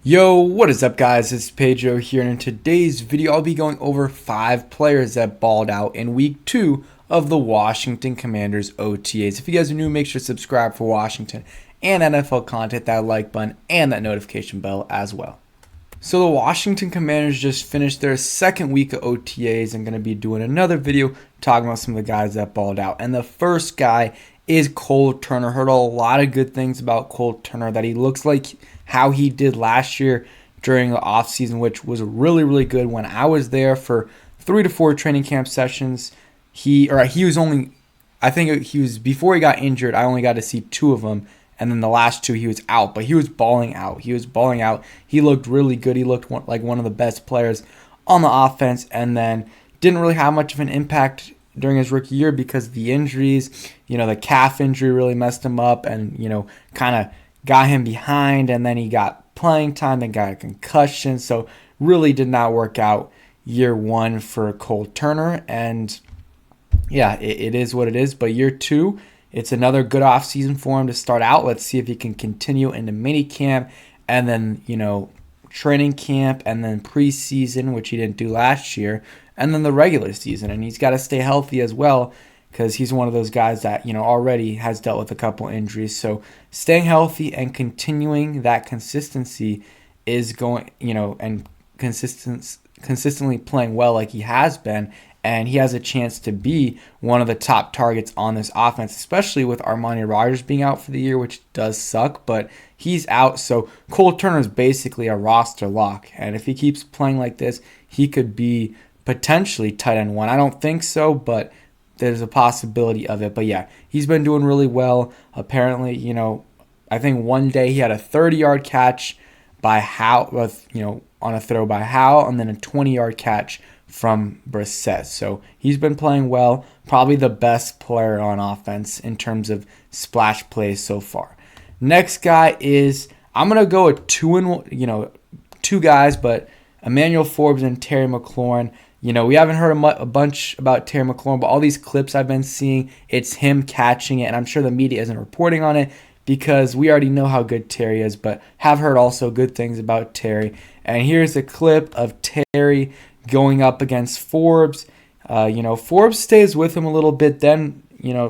Yo, what is up guys? It's Pedro here, and in today's video I'll be going over 5 players that balled out in week 2 of the Washington Commanders OTAs. If you guys are new, make sure to subscribe for Washington and NFL content, that like button and that notification bell as well. So the Washington Commanders just finished their second week of OTAs and going to be doing another video talking about some of the guys that balled out. And the first guy is Cole Turner. Heard a lot of good things about Cole Turner, that he looks like how he did last year during the offseason, which was really, really good. When I was there for 3 to 4 training camp sessions, he was only, I think he was, before he got injured, I only got to see 2 of them. And then the last 2 he was out, but he was balling out. He looked really good. He looked like one of the best players on the offense, and then didn't really have much of an impact during his rookie year because of the injuries. The calf injury really messed him up and, kind of got him behind, and then he got playing time, then got a concussion. So really did not work out year 1 for Cole Turner. And yeah, it is what it is. But year 2, it's another good offseason for him to start out. Let's see if he can continue into minicamp and then, training camp and then preseason, which he didn't do last year, and then the regular season. And he's got to stay healthy as well because he's one of those guys that, already has dealt with a couple injuries. So staying healthy and continuing that consistency is going, and consistently playing well like he has been. And he has a chance to be one of the top targets on this offense, especially with Armani Rogers being out for the year, which does suck, but he's out. So Cole Turner is basically a roster lock. And if he keeps playing like this, he could be potentially tight end 1. I don't think so, but there's a possibility of it. But yeah, he's been doing really well. Apparently, I think one day he had a 30-yard catch by Howe, on a throw by Howe, and then a 20-yard catch from Brissett. So he's been playing well, probably the best player on offense in terms of splash plays so far. Next guy is, I'm gonna go with two guys, but Emmanuel Forbes and Terry McLaurin. We haven't heard a bunch about Terry McLaurin, but all these clips I've been seeing, it's him catching it, and I'm sure the media isn't reporting on it because we already know how good Terry is, but have heard also good things about Terry. And here's a clip of Terry going up against Forbes. Forbes stays with him a little bit, then,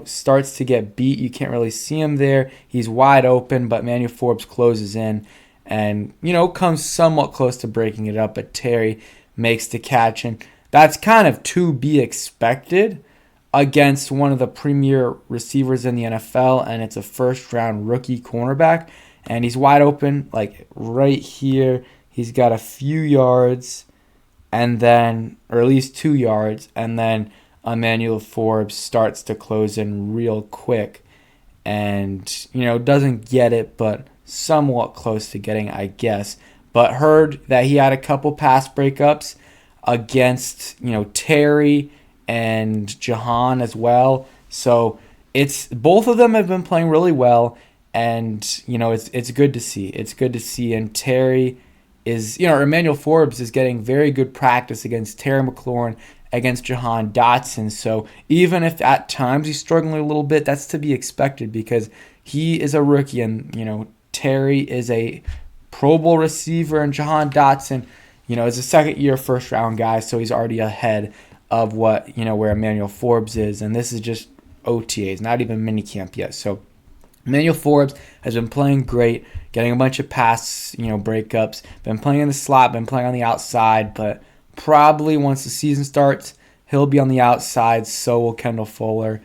starts to get beat. You can't really see him there. He's wide open, but Emmanuel Forbes closes in and, comes somewhat close to breaking it up, but Terry makes the catch. And that's kind of to be expected against one of the premier receivers in the NFL, and it's a first-round rookie cornerback. And he's wide open, like right here. He's got a few yards, and then, or at least 2 yards, and then Emmanuel Forbes starts to close in real quick and, doesn't get it, but somewhat close to getting, I guess. But heard that he had a couple pass breakups against, Terry and Jahan as well. So it's both of them have been playing really well, and, it's good to see. It's good to see, and Terry is, Emmanuel Forbes is getting very good practice against Terry McLaurin, against Jahan Dotson. So even if at times he's struggling a little bit, that's to be expected because he is a rookie, and, Terry is a Pro Bowl receiver, and Jahan Dotson, is a second-year first-round guy, so he's already ahead of what, where Emmanuel Forbes is. And this is just OTAs, not even minicamp yet. So Emmanuel Forbes has been playing great, getting a bunch of pass, breakups, been playing in the slot, been playing on the outside, but probably once the season starts, he'll be on the outside, so will Kendall Fuller,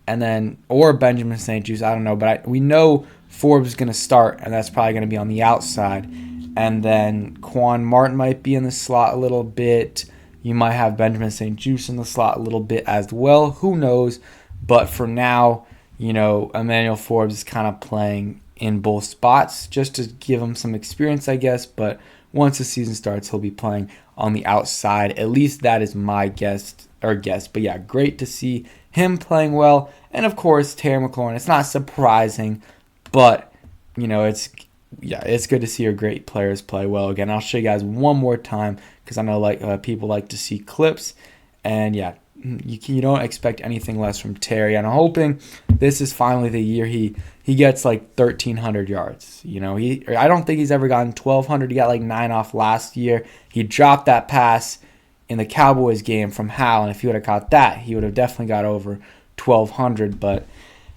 and then, or Benjamin St. Juste, I don't know, but we know Forbes is going to start, and that's probably going to be on the outside. And then Quan Martin might be in the slot a little bit. You might have Benjamin St. Juste in the slot a little bit as well. Who knows? But for now, Emmanuel Forbes is kind of playing in both spots just to give him some experience, I guess. But once the season starts, he'll be playing on the outside. At least that is my guess. But yeah, great to see him playing well. And of course, Terry McLaurin. It's not surprising, but it's good to see your great players play well again. I'll show you guys one more time because I know people like to see clips. And yeah, you don't expect anything less from Terry. And I'm hoping this is finally the year he gets like 1,300 yards. I don't think he's ever gotten 1,200. He got like 9 off last year. He dropped that pass in the Cowboys game from Hal, and if he would have caught that, he would have definitely got over 1,200. But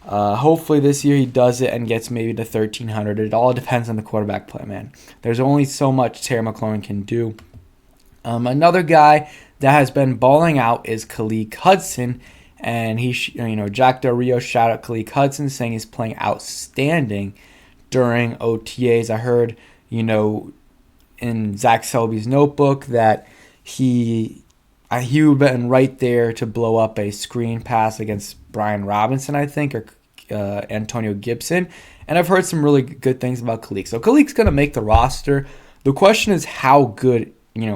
hopefully this year he does it and gets maybe to 1,300. It all depends on the quarterback play, man. There's only so much Terry McLaurin can do. Another guy that has been balling out is Kalik Hudson, and Jack Del Rio shout out Kalik Hudson saying he's playing outstanding during OTAs. I heard, in Zach Selby's notebook that he would have been right there to blow up a screen pass against Brian Robinson, I think, or Antonio Gibson. And I've heard some really good things about Kalik. So Kalik's going to make the roster. The question is how good,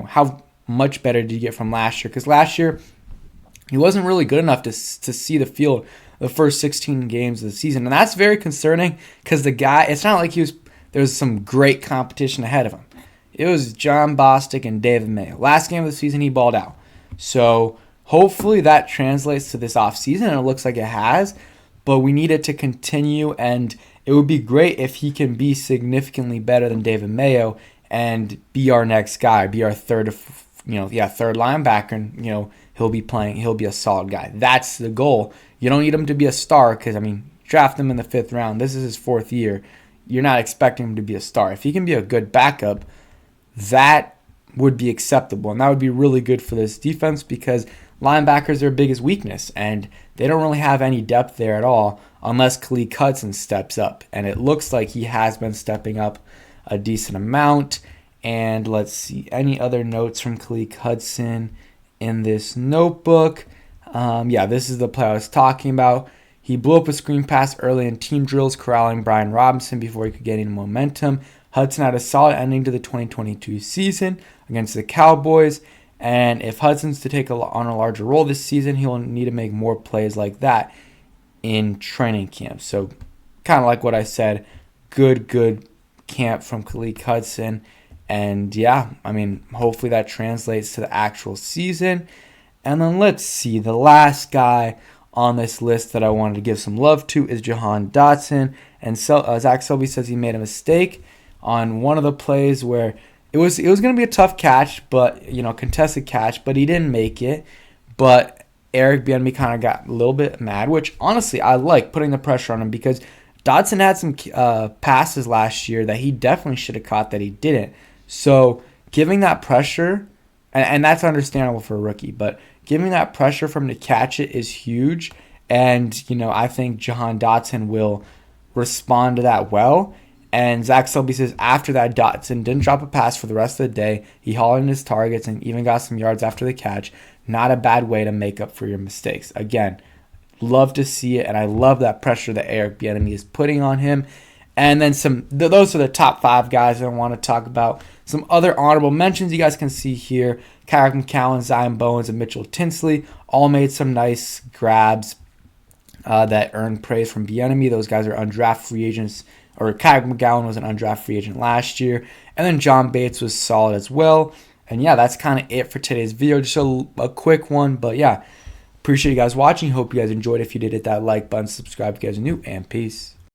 how much better did he get from last year? Because last year, he wasn't really good enough to see the field the first 16 games of the season. And that's very concerning because the guy, it's not like there was some great competition ahead of him. It was John Bostic and David Mayo. Last game of the season, he balled out. So hopefully that translates to this offseason, and it looks like it has. But we need it to continue, and it would be great if he can be significantly better than David Mayo and be our next guy, be our third linebacker, and he'll be a solid guy. That's the goal. You don't need him to be a star because, draft him in the 5th round. This is his 4th year. You're not expecting him to be a star. If he can be a good backup, that would be acceptable, and that would be really good for this defense because linebackers are their biggest weakness, and they don't really have any depth there at all unless Kalik Hudson steps up, and it looks like he has been stepping up a decent amount. And let's see, any other notes from Kalik Hudson in this notebook? This is the play I was talking about. He blew up a screen pass early in team drills, corralling Brian Robinson before he could get any momentum. Hudson had a solid ending to the 2022 season against the Cowboys, and if Hudson's to take on a larger role this season, he'll need to make more plays like that in training camp. So kind of like what I said, good camp from Kalik Hudson. And hopefully that translates to the actual season. And then let's see, the last guy on this list that I wanted to give some love to is Jahan Dotson. And Zach Selby says he made a mistake on one of the plays where it was going to be a tough catch, but contested catch, but he didn't make it. But Eric Bieniemy kind of got a little bit mad, which honestly I like putting the pressure on him because Dotson had some passes last year that he definitely should have caught that he didn't. So giving that pressure, and that's understandable for a rookie, but giving that pressure for him to catch it is huge. And I think Jahan Dotson will respond to that well. And Zach Selby says after that, Dotson didn't drop a pass for the rest of the day. He hauled in his targets and even got some yards after the catch. Not a bad way to make up for your mistakes. Again, love to see it, and I love that pressure that Eric Bieniemy is putting on him. And then those are the top 5 guys I want to talk about. Some other honorable mentions you guys can see here. Kalik McLaurin, Zion Bowens, and Mitchell Tinsley all made some nice grabs that earned praise from Bieniemy. Those guys are undrafted free agents. Or Kalik McLaurin was an undrafted free agent last year. And then John Bates was solid as well. And that's kind of it for today's video. Just a quick one. But appreciate you guys watching. Hope you guys enjoyed. If you did, hit that like button, subscribe if you guys are new, and peace.